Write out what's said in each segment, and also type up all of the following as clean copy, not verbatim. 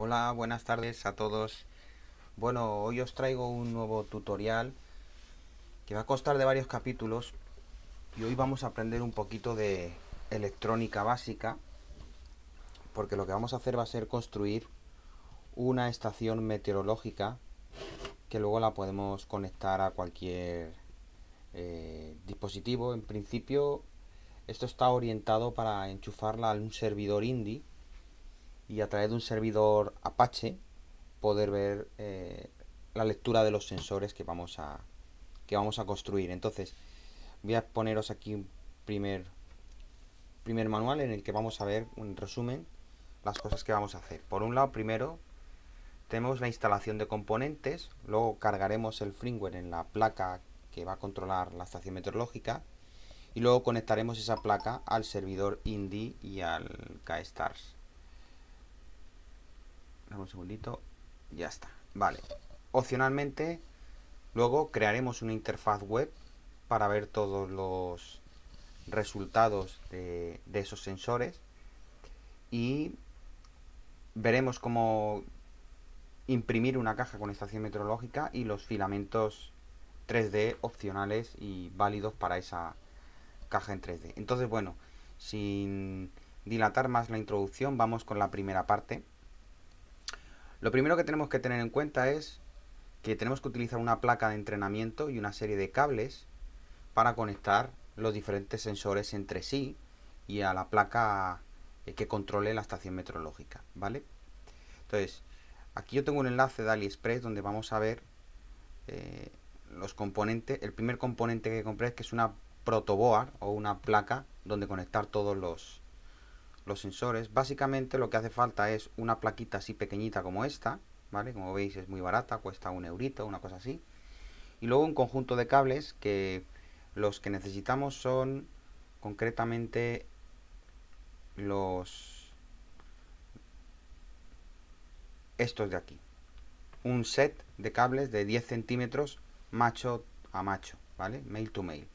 Hola, buenas tardes a todos. Bueno, hoy os traigo un nuevo tutorial que va a constar de varios capítulos y hoy vamos a aprender un poquito de electrónica básica porque lo que vamos a hacer va a ser construir una estación meteorológica que luego la podemos conectar a cualquier dispositivo. En principio esto está orientado para enchufarla a un servidor indie y a través de un servidor Apache poder ver la lectura de los sensores que vamos a construir. Entonces, voy a poneros aquí un primer manual en el que vamos a ver un resumen las cosas que vamos a hacer. Por un lado, primero tenemos la instalación de componentes, luego cargaremos el firmware en la placa que va a controlar la estación meteorológica y luego conectaremos esa placa al servidor Indie y al KStars. Dame un segundito, ya está. Vale. Opcionalmente, luego crearemos una interfaz web para ver todos los resultados de esos sensores y veremos cómo imprimir una caja con estación meteorológica y los filamentos 3D opcionales y válidos para esa caja en 3D. Entonces, bueno, sin dilatar más la introducción, vamos con la primera parte. Lo primero que tenemos que tener en cuenta es que tenemos que utilizar una placa de entrenamiento y una serie de cables para conectar los diferentes sensores entre sí y a la placa que controle la estación meteorológica, ¿vale? Entonces, aquí yo tengo un enlace de AliExpress donde vamos a ver eh, los componentes. El primer componente que compré es que es una protoboard o una placa donde conectar todos los sensores. Básicamente lo que hace falta es una plaquita así pequeñita como esta, ¿vale? Como veis es muy barata, cuesta un eurito, una cosa así. Y luego un conjunto de cables que los que necesitamos son concretamente los estos de aquí. Un set de cables de 10 centímetros macho a macho, ¿vale? Male to male.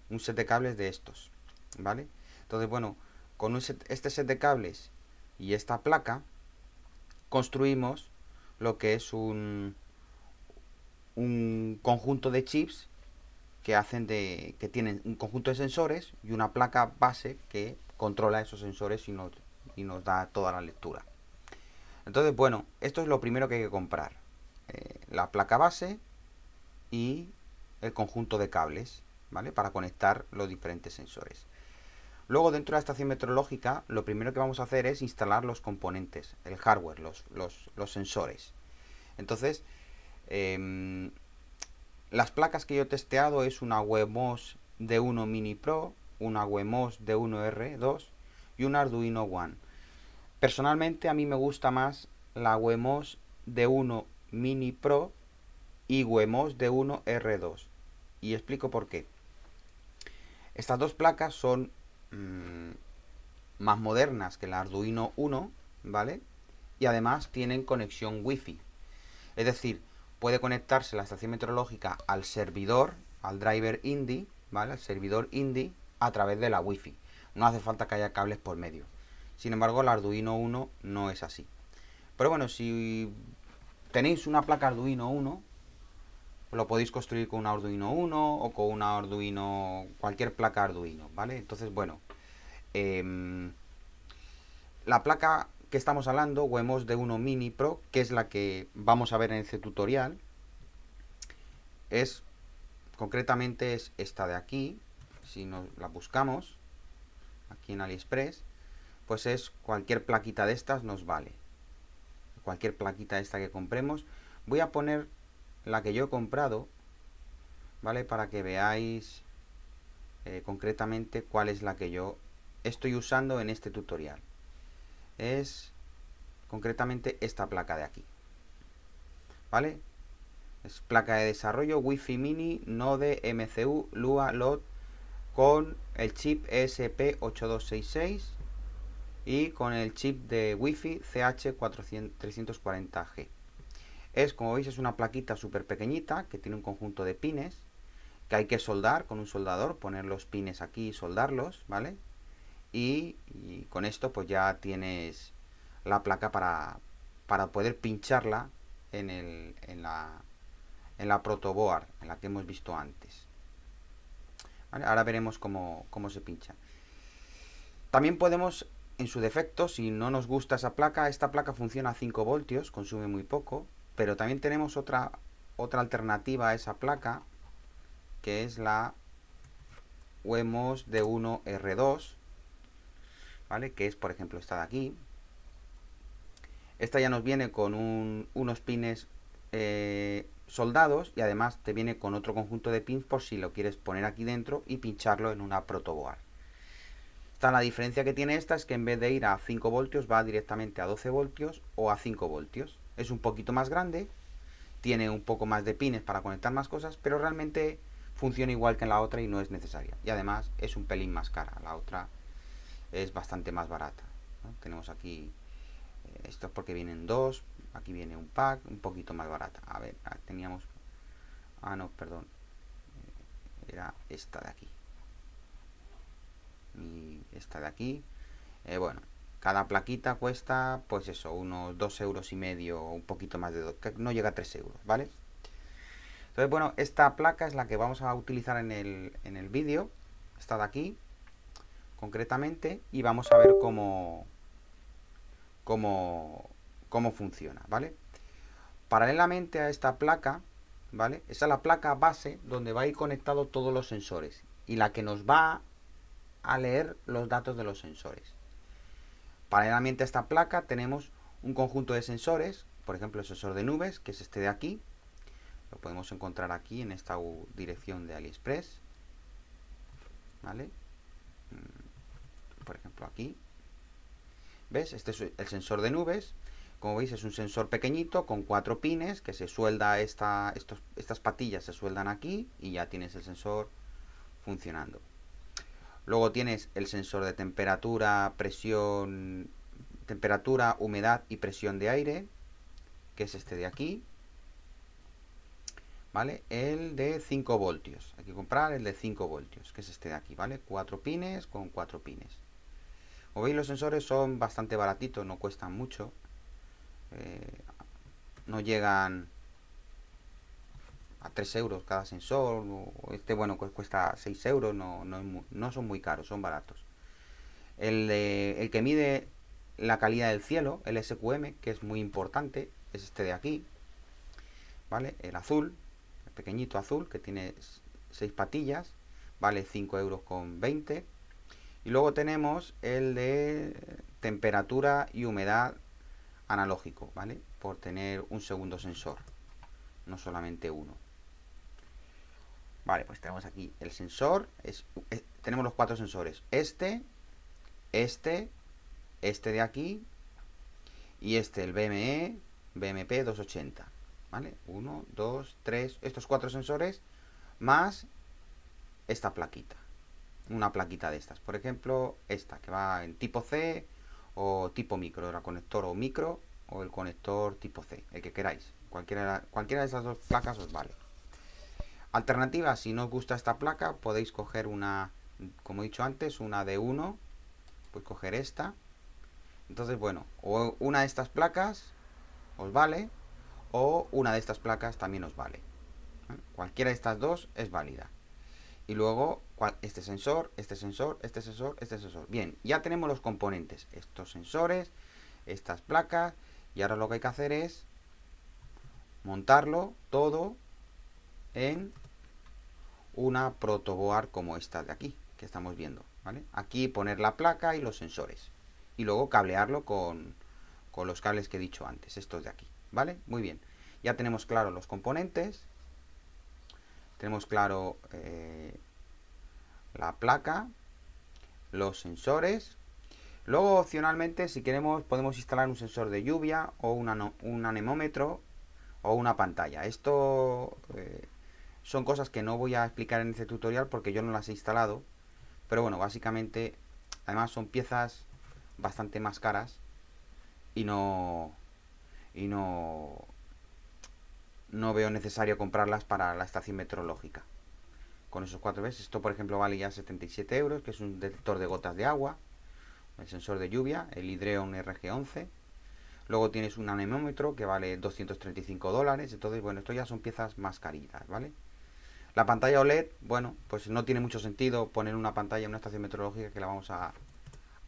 Un set de cables de estos, ¿vale? Entonces, bueno, con este set de cables y esta placa construimos lo que es un conjunto de chips que tienen un conjunto de sensores y una placa base que controla esos sensores y nos da toda la lectura. Entonces, bueno, esto es lo primero que hay que comprar. La placa base y el conjunto de cables, ¿vale? Para conectar los diferentes sensores. Luego, dentro de la estación meteorológica, lo primero que vamos a hacer es instalar los componentes, el hardware, los sensores. Entonces, eh, las placas que yo he testeado es una Wemos D1 Mini Pro, una Wemos D1R2 y un Arduino One. Personalmente a mí me gusta más la Wemos D1 Mini Pro y Wemos D1R2. Y explico por qué. Estas dos placas son más modernas que el Arduino Uno, ¿vale? Y además tienen conexión Wi-Fi. Es decir, puede conectarse la estación meteorológica al servidor, al driver Indie, ¿vale? Al servidor Indie a través de la Wi-Fi. No hace falta que haya cables por medio. Sin embargo, el Arduino Uno no es así. Pero bueno, si tenéis una placa Arduino Uno, lo podéis construir con un Arduino Uno o con un Arduino, cualquier placa Arduino, ¿vale? Entonces, bueno, eh, la placa que estamos hablando, Wemos D1 Mini Pro, que es la que vamos a ver en este tutorial, es concretamente es esta de aquí. Si nos la buscamos aquí en AliExpress, pues es cualquier plaquita de estas nos vale. Cualquier plaquita de esta que compremos. Voy a poner la que yo he comprado, ¿vale? Para que veáis concretamente cuál es la que yo estoy usando en este tutorial. Es concretamente esta placa de aquí, ¿vale? Es placa de desarrollo Wi-Fi Mini Node MCU Lua LOT con el chip ESP8266 y con el chip de Wi-Fi CH340G. Como veis, es una plaquita súper pequeñita que tiene un conjunto de pines que hay que soldar con un soldador, poner los pines aquí y soldarlos, ¿vale? Y con esto pues ya tienes la placa para poder pincharla en la protoboard, en la que hemos visto antes. ¿Vale? Ahora veremos cómo se pincha. También podemos, en su defecto, si no nos gusta esta placa funciona a 5 voltios, consume muy poco, pero también tenemos otra alternativa a esa placa, que es la Wemos D1R2, ¿vale? Que es, por ejemplo, esta de aquí. Esta ya nos viene con unos pines soldados, y además te viene con otro conjunto de pins por si lo quieres poner aquí dentro y pincharlo en una protoboard. La diferencia que tiene esta es que en vez de ir a 5 voltios va directamente a 12 voltios o a 5 voltios. Es un poquito más grande, tiene un poco más de pines para conectar más cosas, pero realmente funciona igual que en la otra y no es necesaria. Y además es un pelín más cara, la otra es bastante más barata, ¿no? Tenemos aquí, esto es porque vienen dos, aquí viene un pack, un poquito más barata. A ver, teníamos, no, perdón, era esta de aquí. Y esta de aquí, bueno, cada plaquita cuesta, pues eso, unos 2,5 €, un poquito más de 2, que no llega a 3 euros, ¿vale? Entonces, bueno, esta placa es la que vamos a utilizar en el vídeo, esta de aquí, concretamente, y vamos a ver cómo funciona, ¿vale? Paralelamente a esta placa, ¿vale? Esa es la placa base donde va a ir conectado todos los sensores y la que nos va a leer los datos de los sensores. Paralelamente a esta placa tenemos un conjunto de sensores, por ejemplo el sensor de nubes, que es este de aquí. Lo podemos encontrar aquí en esta dirección de AliExpress, ¿vale? Por ejemplo aquí. ¿Ves? Este es el sensor de nubes. Como veis es un sensor pequeñito con 4 pines que se suelda, estas patillas se sueldan aquí y ya tienes el sensor funcionando. Luego tienes el sensor de temperatura, presión, humedad y presión de aire, que es este de aquí, ¿vale? El de 5 voltios. Hay que comprar el de 5 voltios, que es este de aquí, ¿vale? 4 pines con 4 pines. Como veis, los sensores son bastante baratitos, no cuestan mucho. No llegan a 3 euros cada sensor. Este, bueno, cuesta 6 euros, no son muy caros, son baratos. El que mide la calidad del cielo, el SQM, que es muy importante, es este de aquí, ¿vale? El azul, el pequeñito azul, que tiene 6 patillas, vale 5,20 €. Y luego tenemos el de temperatura y humedad analógico, ¿vale? Por tener un segundo sensor, no solamente uno. Vale, pues tenemos aquí el sensor, tenemos los 4 sensores, este de aquí y el BMP 280, ¿vale? 1, 2, 3, estos 4 sensores más esta plaquita, una plaquita de estas, por ejemplo esta que va en tipo C o tipo micro, el conector o micro o el conector tipo C, el que queráis, cualquiera de esas dos placas os vale. Alternativa, si no os gusta esta placa, podéis coger una, como he dicho antes, una de 1, pues coger esta. Entonces, bueno, o una de estas placas os vale, o una de estas placas también os vale. Cualquiera de estas dos es válida. Y luego este sensor, este sensor, este sensor, este sensor. Bien, ya tenemos los componentes, estos sensores, estas placas, y ahora lo que hay que hacer es montarlo todo en una protoboard como esta de aquí, que estamos viendo, ¿vale? Aquí poner la placa y los sensores. Y luego cablearlo con los cables que he dicho antes, estos de aquí, ¿vale? Muy bien. Ya tenemos claro los componentes. Tenemos claro la placa, los sensores. Luego, opcionalmente, si queremos, podemos instalar un sensor de lluvia o un anemómetro o una pantalla. Esto son cosas que no voy a explicar en este tutorial porque yo no las he instalado. Pero bueno, básicamente, además son piezas bastante más caras y no veo necesario comprarlas para la estación meteorológica. Con esos 4 veces, esto por ejemplo vale ya 77 euros, que es un detector de gotas de agua, el sensor de lluvia, el Hydreon RG11. Luego tienes un anemómetro que vale $235. Entonces, bueno, esto ya son piezas más caritas, ¿vale? La pantalla OLED, bueno, pues no tiene mucho sentido poner una pantalla en una estación meteorológica que la vamos a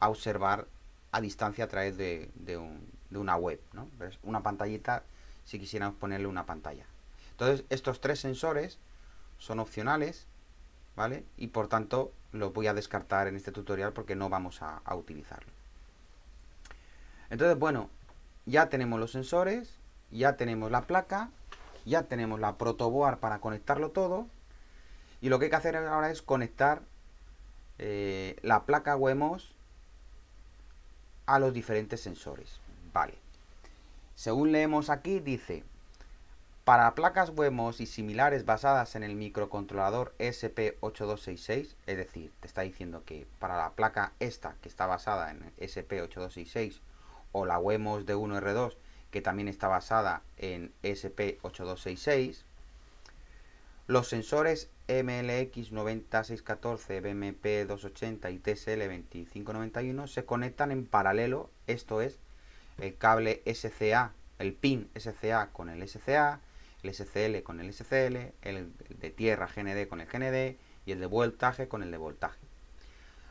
observar a distancia a través de una web, ¿no? Pues una pantallita si quisiéramos ponerle una pantalla. Entonces, estos tres sensores son opcionales, ¿vale? Y por tanto los voy a descartar en este tutorial porque no vamos a utilizarlo. Entonces, bueno, ya tenemos los sensores, ya tenemos la placa, ya tenemos la protoboard para conectarlo todo. Y lo que hay que hacer ahora es conectar la placa WEMOS a los diferentes sensores. Vale. Según leemos aquí, dice: para placas WEMOS y similares basadas en el microcontrolador ESP8266, es decir, te está diciendo que para la placa esta, que está basada en ESP8266, o la WEMOS de 1R2, que también está basada en ESP8266, los sensores MLX90614, BMP280 y TSL2591 se conectan en paralelo, esto es, el cable SCA, el pin SCA con el SCA, el SCL con el SCL, el de tierra GND con el GND y el de voltaje con el de voltaje.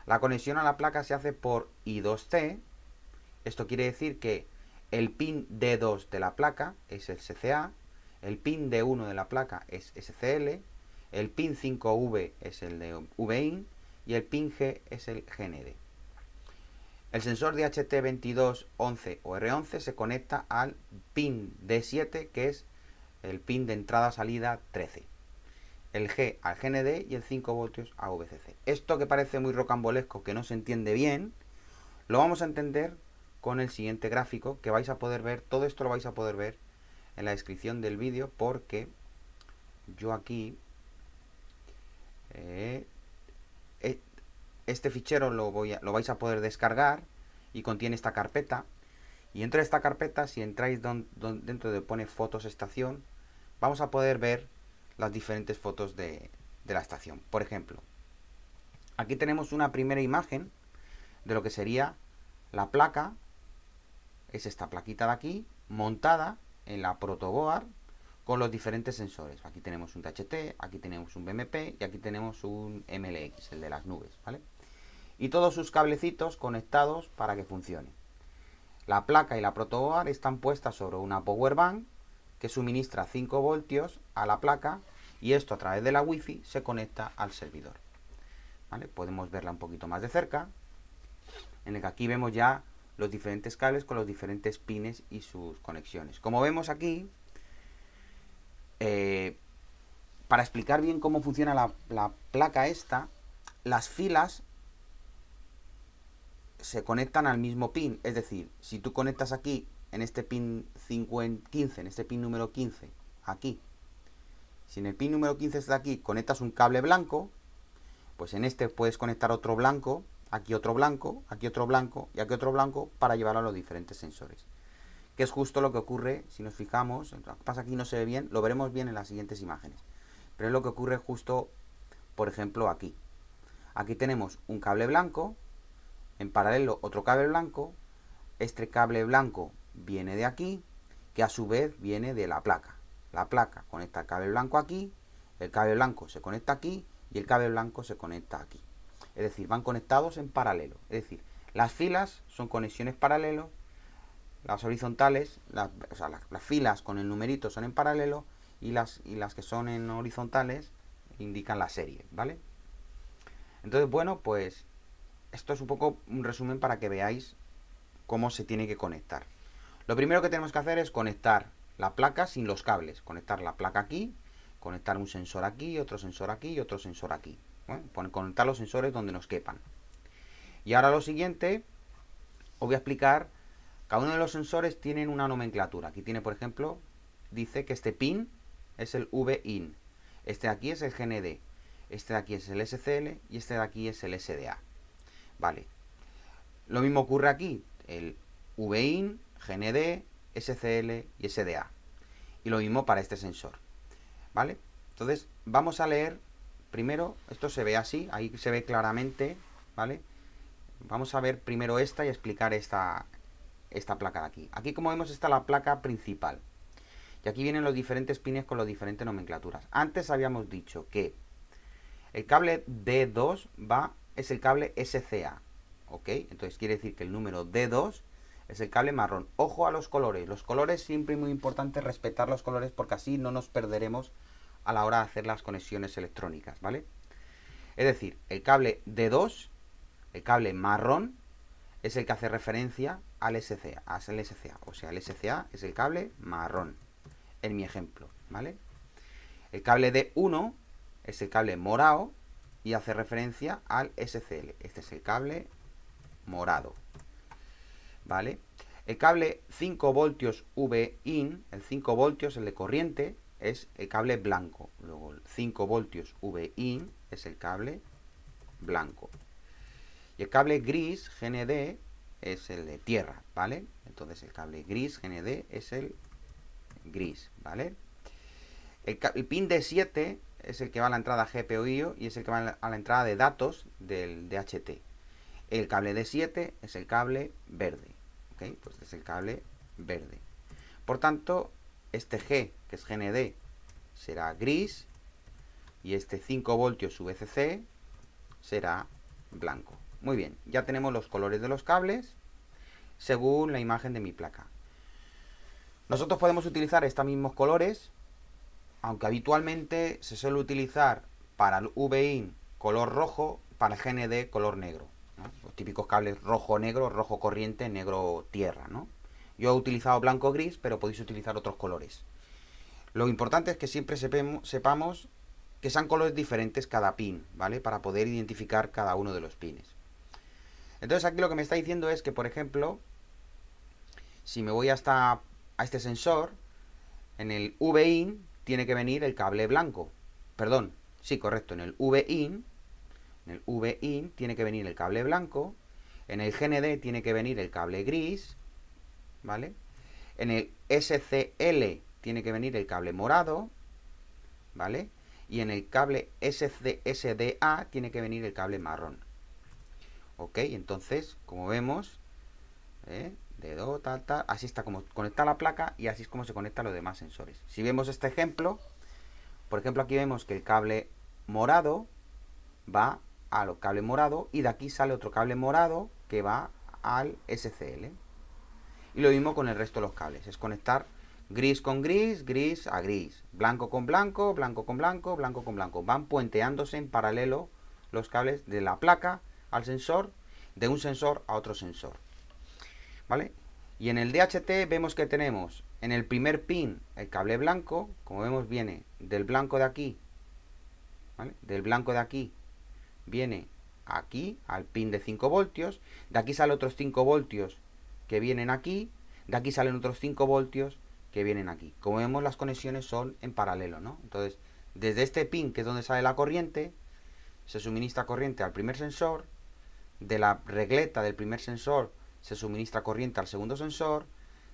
La conexión a la placa se hace por I2C. Esto quiere decir que el pin D2 de la placa es el SCA, el pin D1 de la placa es SCL, el pin 5V es el de VIN y el pin G es el GND. El sensor de HT2211 o R11 se conecta al pin D7, que es el pin de entrada-salida 13. El G al GND y el 5 voltios a VCC. Esto que parece muy rocambolesco, que no se entiende bien, lo vamos a entender con el siguiente gráfico que vais a poder ver. Todo esto lo vais a poder ver en la descripción del vídeo, porque yo aquí este fichero lo vais a poder descargar y contiene esta carpeta. Y dentro de esta carpeta, si entráis dentro de pone fotos estación, vamos a poder ver las diferentes fotos de la estación. Por ejemplo, aquí tenemos una primera imagen de lo que sería la placa. Es esta plaquita de aquí, montada en la protoboard con los diferentes sensores. Aquí tenemos un THT, aquí tenemos un BMP y aquí tenemos un MLX, el de las nubes, ¿vale? Y todos sus cablecitos conectados para que funcione. La placa y la protoboard están puestas sobre una power bank que suministra 5 voltios a la placa, y esto a través de la wifi se conecta al servidor, ¿vale? Podemos verla un poquito más de cerca, en el que aquí vemos ya los diferentes cables con los diferentes pines y sus conexiones. Como vemos aquí, para explicar bien cómo funciona la placa esta, las filas se conectan al mismo pin. Es decir, si tú conectas aquí en este pin 15, en este pin número 15, aquí, si en el pin número 15 está aquí, conectas un cable blanco, pues en este puedes conectar otro blanco, aquí otro blanco, aquí otro blanco y aquí otro blanco, para llevarlo a los diferentes sensores. Que es justo lo que ocurre, si nos fijamos, lo que pasa aquí no se ve bien, lo veremos bien en las siguientes imágenes, pero es lo que ocurre justo, por ejemplo, aquí. Aquí tenemos un cable blanco, en paralelo otro cable blanco, este cable blanco viene de aquí, que a su vez viene de la placa. La placa conecta el cable blanco aquí, el cable blanco se conecta aquí y el cable blanco se conecta aquí. Es decir, van conectados en paralelo. Es decir, las filas son conexiones paralelas, las horizontales, las filas con el numerito son en paralelo, y las que son en horizontales indican la serie, ¿vale? Entonces, bueno, pues esto es un poco un resumen para que veáis cómo se tiene que conectar. Lo primero que tenemos que hacer es conectar la placa sin los cables. Conectar la placa aquí, conectar un sensor aquí, otro sensor aquí y otro sensor aquí. Bueno, conectar los sensores donde nos quepan. Y ahora lo siguiente, os voy a explicar. Cada uno de los sensores tienen una nomenclatura. Aquí tiene, por ejemplo, dice que este pin es el VIN. Este de aquí es el GND. Este de aquí es el SCL y este de aquí es el SDA. Vale. Lo mismo ocurre aquí. El VIN, GND, SCL y SDA. Y lo mismo para este sensor. ¿Vale? Entonces, vamos a leer primero. Esto se ve así. Ahí se ve claramente. ¿Vale? Vamos a ver primero esta y explicar esta esta placa de aquí. Aquí, como vemos, está la placa principal. Y aquí vienen los diferentes pines con las diferentes nomenclaturas. Antes habíamos dicho que el cable D2 es el cable SCA. ¿Ok? Entonces quiere decir que el número D2 es el cable marrón. Ojo a los colores. Los colores siempre muy importante respetar los colores porque así no nos perderemos a la hora de hacer las conexiones electrónicas, ¿vale? Es decir, el cable D2, el cable marrón, es el que hace referencia al SCA, O sea, el SCA es el cable marrón, en mi ejemplo, ¿vale? El cable D1 es el cable morado y hace referencia al SCL. Este es el cable morado, ¿vale? El cable 5 voltios V-in, el 5 voltios, el de corriente, es el cable blanco. Luego el 5 voltios V-in es el cable blanco. Y el cable gris GND es el de tierra, ¿vale? Entonces el cable gris GND es el gris, ¿vale? El pin D7 es el que va a la entrada GPIO y es el que va a la entrada de datos del DHT. El cable D7 es el cable verde, ¿ok? Pues es el cable verde. Por tanto, este G, que es GND, será gris y este 5 voltios VCC será blanco. Muy bien, ya tenemos los colores de los cables según la imagen de mi placa. Nosotros podemos utilizar estos mismos colores, aunque habitualmente se suele utilizar para el V-in color rojo, para el GND color negro, ¿no? Los típicos cables rojo-negro, rojo corriente, negro tierra, ¿no? Yo he utilizado blanco-gris, pero podéis utilizar otros colores. Lo importante es que siempre sepamos que sean colores diferentes cada pin, ¿vale? Para poder identificar cada uno de los pines. Entonces aquí lo que me está diciendo es que, por ejemplo, si me voy a este sensor, en el V-in tiene que venir el cable blanco. Perdón, sí, correcto, en el V-in tiene que venir el cable blanco, en el GND tiene que venir el cable gris, ¿vale? En el SCL tiene que venir el cable morado, ¿vale? Y en el cable SDA tiene que venir el cable marrón. Ok, entonces, como vemos, dedo, tal, así está como conecta la placa y así es como se conectan los demás sensores. Si vemos este ejemplo, por ejemplo, aquí vemos que el cable morado va al cable morado y de aquí sale otro cable morado que va al SCL. Y lo mismo con el resto de los cables, es conectar gris con gris, gris a gris, blanco con blanco, blanco con blanco, blanco con blanco. Van puenteándose en paralelo los cables de la placa al sensor, de un sensor a otro sensor, ¿vale? Y en el DHT vemos que tenemos en el primer pin el cable blanco, como vemos viene del blanco de aquí, ¿vale? Del blanco de aquí viene aquí al pin de 5 voltios, de aquí salen otros 5 voltios que vienen aquí, de aquí salen otros 5 voltios que vienen aquí. Como vemos, las conexiones son en paralelo, ¿no? Entonces, desde este pin, que es donde sale la corriente, se suministra corriente al primer sensor, de la regleta del primer sensor se suministra corriente al segundo sensor,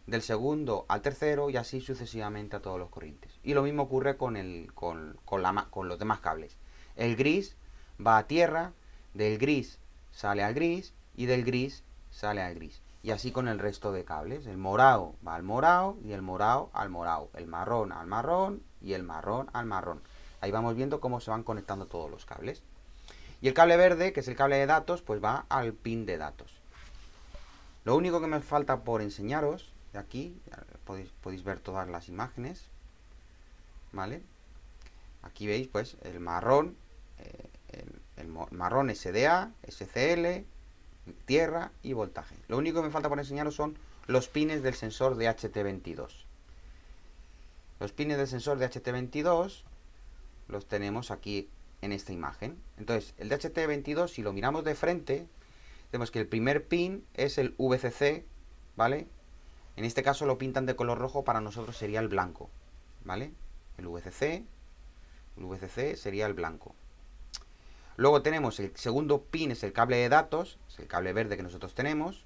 del segundo al tercero y así sucesivamente a todos los corrientes. Y lo mismo ocurre con los demás cables. El gris va a tierra, del gris sale al gris y del gris sale al gris. Y así con el resto de cables. El morado va al morado y el morado al morado. El marrón al marrón y el marrón al marrón. Ahí vamos viendo cómo se van conectando todos los cables. Y el cable verde, que es el cable de datos, pues va al pin de datos. Lo único que me falta por enseñaros, de aquí, podéis ver todas las imágenes, ¿vale? Aquí veis pues el marrón, el marrón SDA, SCL, tierra y voltaje. Lo único que me falta por enseñaros son los pines del sensor de HT22. Los pines del sensor de HT22 los tenemos aquí en esta imagen. Entonces, el de HT22, si lo miramos de frente, vemos que el primer pin es el VCC, ¿vale? En este caso lo pintan de color rojo, para nosotros sería el blanco, ¿vale? El VCC sería el blanco. Luego tenemos el segundo pin, es el cable de datos, es el cable verde que nosotros tenemos.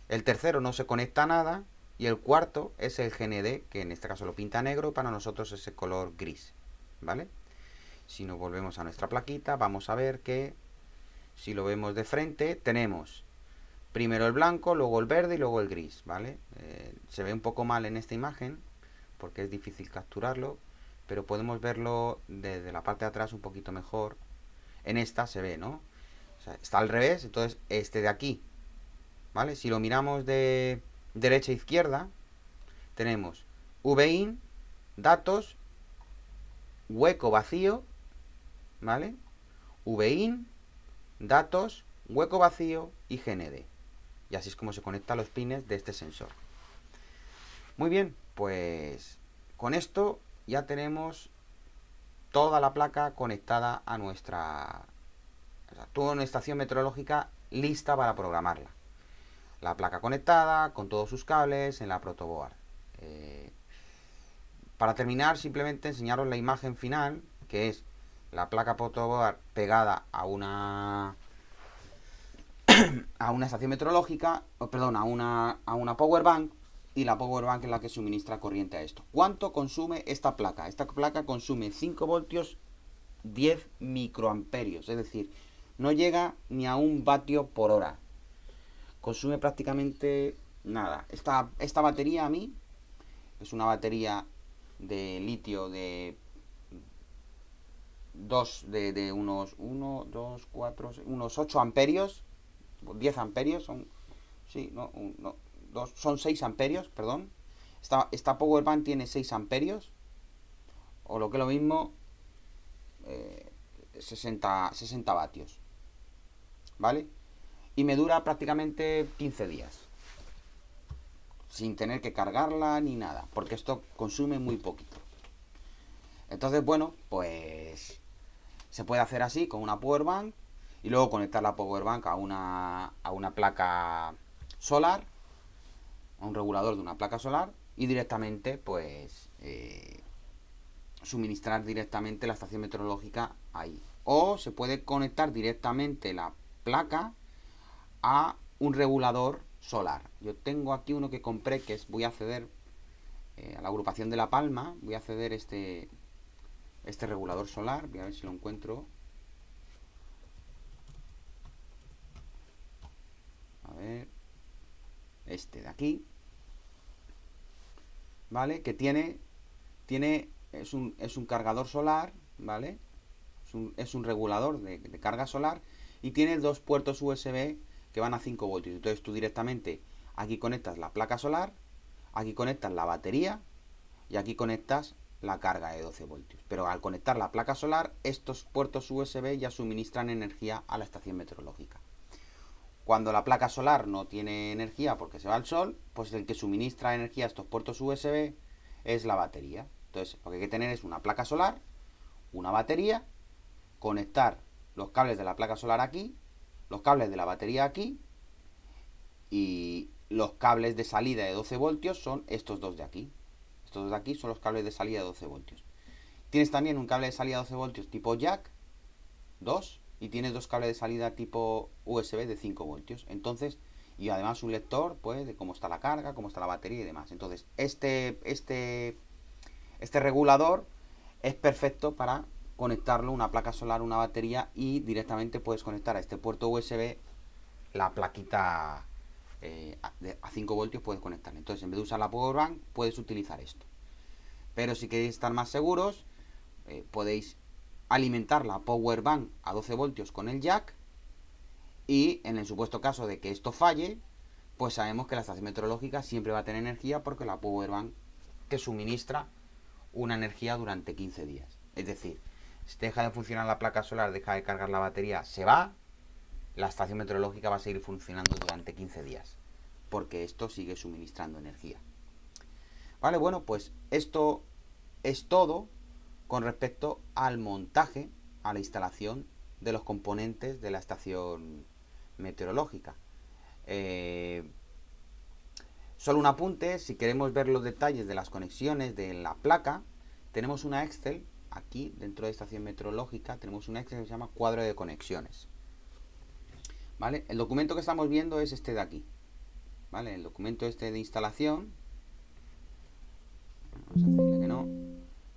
El tercero no se conecta a nada. Y el cuarto es el GND, que en este caso lo pinta negro, para nosotros es el color gris, ¿vale? Si nos volvemos a nuestra plaquita, vamos a ver que si lo vemos de frente, tenemos Primero el blanco, luego el verde y luego el gris, ¿vale? Se ve un poco mal en esta imagen porque es difícil capturarlo, pero podemos verlo desde la parte de atrás un poquito mejor. En esta se ve, ¿no? O sea, está al revés, entonces este de aquí, ¿vale? Si lo miramos de derecha a izquierda, tenemos VIN, datos, hueco vacío, ¿vale? VIN, datos, hueco vacío y GND. Y así es como se conectan los pines de este sensor. Muy bien, pues con esto ya tenemos toda la placa conectada a nuestra... O sea, toda una estación meteorológica lista para programarla. La placa conectada con todos sus cables en la protoboard. Para terminar, simplemente enseñaros la imagen final, que es la placa protoboard pegada a una estación meteorológica, perdón, a una power bank, y la power bank es la que suministra corriente a esto. ¿Cuánto consume esta placa? Esta placa consume 5 voltios 10 microamperios, es decir, no llega ni a 1 vatio por hora. Consume prácticamente nada. Esta batería a mí es una batería de litio de unos 1, 2, 4, unos 8 amperios, 10 amperios, son, sí, no, no, son 6 amperios, perdón. Esta power bank tiene 6 amperios, o lo que es lo mismo, 60 vatios, ¿vale? Y me dura prácticamente 15 días, sin tener que cargarla ni nada, porque esto consume muy poquito. Entonces, bueno, pues se puede hacer así con una power bank y luego conectar la power bank a una placa solar, a un regulador de una placa solar, y directamente pues suministrar directamente la estación meteorológica ahí. O se puede conectar directamente la placa a un regulador solar. Yo tengo aquí uno que compré, que voy a acceder a la agrupación de La Palma, voy a acceder este regulador solar, voy a ver si lo encuentro. A ver, este de aquí, ¿vale? Que es un cargador solar, ¿vale? Es un regulador de carga solar y tiene 2 puertos USB que van a 5 voltios. Entonces tú directamente aquí conectas la placa solar, aquí conectas la batería y aquí conectas la carga de 12 voltios. Pero al conectar la placa solar, estos puertos USB ya suministran energía a la estación meteorológica. Cuando la placa solar no tiene energía porque se va al sol, pues el que suministra energía a estos puertos USB es la batería. Entonces, lo que hay que tener es una placa solar, una batería, conectar los cables de la placa solar aquí, los cables de la batería aquí, y los cables de salida de 12 voltios son estos dos de aquí. Estos dos de aquí son los cables de salida de 12 voltios. Tienes también un cable de salida de 12 voltios tipo jack 2 y tienes 2 cables de salida tipo USB de 5 voltios. Entonces, y además un lector pues de cómo está la carga, cómo está la batería y demás. Entonces, este regulador es perfecto para conectarlo una placa solar, una batería, y directamente puedes conectar a este puerto USB la plaquita a 5 voltios, puedes conectarla. Entonces, en vez de usar la power bank, puedes utilizar esto. Pero si queréis estar más seguros, podéis alimentar la power bank a 12 voltios con el jack, y en el supuesto caso de que esto falle, pues sabemos que la estación meteorológica siempre va a tener energía porque la power bank te suministra una energía durante 15 días. Es decir, si deja de funcionar la placa solar, deja de cargar la batería, se va, la estación meteorológica va a seguir funcionando durante 15 días, porque esto sigue suministrando energía. Vale, bueno, pues esto es todo con respecto al montaje, a la instalación de los componentes de la estación meteorológica. Solo un apunte, si queremos ver los detalles de las conexiones de la placa, tenemos una Excel, aquí dentro de estación meteorológica, tenemos una Excel que se llama cuadro de conexiones. ¿Vale? El documento que estamos viendo es este de aquí. ¿Vale? El documento este de instalación. Vamos a decirle que no.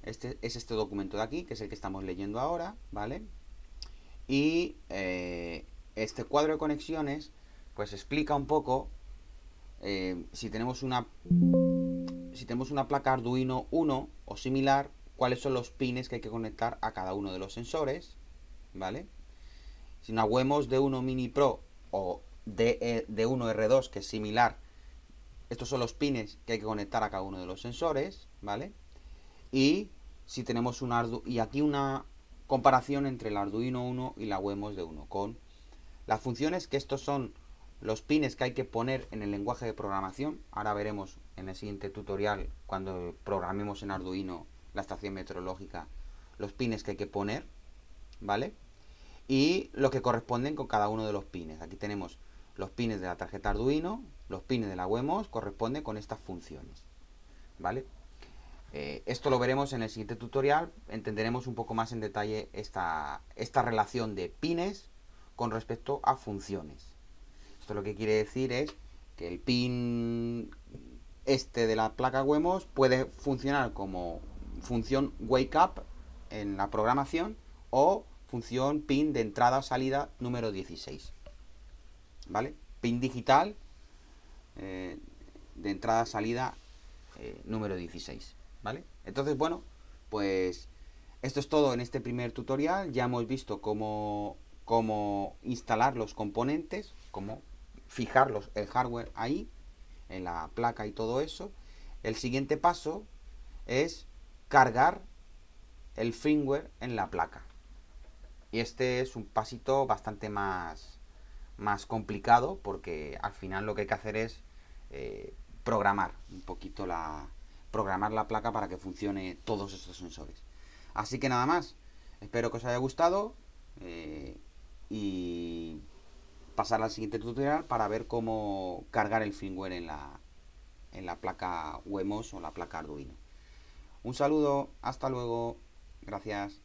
Este es este documento de aquí, que es el que estamos leyendo ahora, ¿vale? Y este cuadro de conexiones pues explica un poco si tenemos una placa Arduino 1 o similar, cuáles son los pines que hay que conectar a cada uno de los sensores, ¿vale? Si una Wemos D1 Mini Pro o D1R2, que es similar, estos son los pines que hay que conectar a cada uno de los sensores, ¿vale? Y si tenemos y aquí una comparación entre el Arduino 1 y la Wemos D1 con las funciones, que estos son los pines que hay que poner en el lenguaje de programación. Ahora veremos en el siguiente tutorial, cuando programemos en Arduino la estación meteorológica, los pines que hay que poner, ¿vale? Y lo que corresponden con cada uno de los pines. Aquí tenemos los pines de la tarjeta Arduino, los pines de la Wemos corresponden con estas funciones, ¿vale? Esto lo veremos en el siguiente tutorial, entenderemos un poco más en detalle esta relación de pines con respecto a funciones. Esto lo que quiere decir es que el pin de la placa Wemos puede funcionar como función wake up en la programación o función pin de entrada o salida número 16, ¿vale? Pin digital de entrada salida número 16, ¿vale? Entonces, bueno, pues esto es todo en este primer tutorial. Ya hemos visto cómo instalar los componentes, cómo fijarlos, el hardware ahí, en la placa y todo eso. El siguiente paso es cargar el firmware en la placa. Y este es un pasito bastante más complicado, porque al final lo que hay que hacer es programar un poquito programar la placa para que funcione todos estos sensores. Así que nada más, espero que os haya gustado y pasar al siguiente tutorial para ver cómo cargar el firmware en la placa Wemos o la placa Arduino. Un saludo, hasta luego, gracias.